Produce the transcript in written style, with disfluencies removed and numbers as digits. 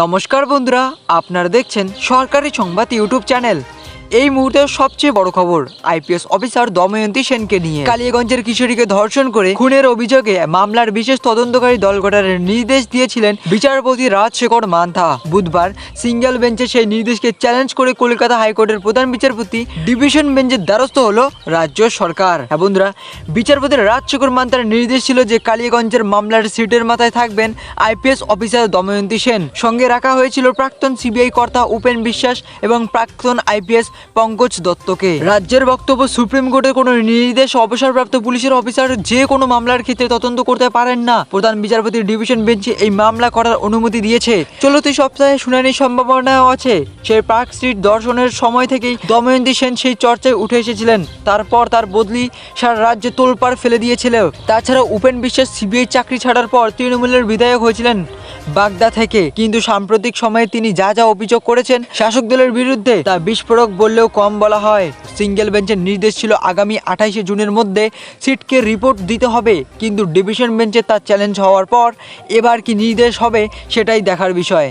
নমস্কার বন্ধুরা, আপনারা দেখছেন সরকারি সংবাদ ইউটিউব চ্যানেল। এই মুহূর্তের সবচেয়ে বড় খবর আইপিএস অফিসার দময়ন্তী সেনকে নিয়ে। কালিয়াগঞ্জের কিশোরীকে ধর্ষণ করে খুনের অভিযোগে মামলার বিশেষ তদন্তকারী দল গঠনের নির্দেশ দিয়েছিলেন বিচারপতি রাজশেখর মান্থা। বুধবার সিঙ্গেল বেঞ্চে সেই নির্দেশকে চ্যালেঞ্জ করে কলকাতা হাইকোর্টের প্রধান বিচারপতি ডিভিশন বেঞ্চের দ্বারস্থ হলো রাজ্য সরকার। বন্ধুরা, বিচারপতি রাজশেখর মান্থার নির্দেশ ছিল যে কালিয়াগঞ্জের মামলার সিটের মাথায় থাকবেন আইপিএস অফিসার দময়ন্তী সেন। সঙ্গে রাখা হয়েছিল প্রাক্তন সিবিআই কর্তা উপেন বিশ্বাস এবং প্রাক্তন আইপিএস পঙ্কজ দত্তকে। রাজ্যের বক্তব্য, সুপ্রিম কোর্টের কোনো নির্দেশ অবসরপ্রাপ্ত পুলিশের অফিসার যে কোনো মামলার ক্ষেত্রে তদন্ত করতে পারেন না। প্রধান বিচারপতির ডিভিশন বেঞ্চে এই মামলা করার অনুমতি দিয়েছে। চলতি সপ্তাহে শুনানির সম্ভাবনা আছে। সেই পার্ক স্ট্রিট দর্শনের সময় থেকেই দময়ন্তী সেন সেই চর্চায় উঠে এসেছিলেন। তারপর তার বদলি সারা রাজ্যে তোলপাড় ফেলে দিয়েছিল। তাছাড়া উপেন বিশ্বাস সিবিআই চাকরি ছাড়ার পর তৃণমূলের বিধায়ক হয়েছিলেন বাগদা থেকে, কিন্তু সাম্প্রতিক সময়ে তিনি যা যা অভিযোগ করেছেন শাসক দলের বিরুদ্ধে তা বিস্ফোরক বললেও কম বলা হয়। সিঙ্গেল বেঞ্চের নির্দেশ ছিল আগামী 28 জুনের মধ্যে সিটকে রিপোর্ট দিতে হবে, কিন্তু ডিভিশন বেঞ্চে তা চ্যালেঞ্জ হওয়ার পর এবার কি নির্দেশ হবে সেটাই দেখার বিষয়।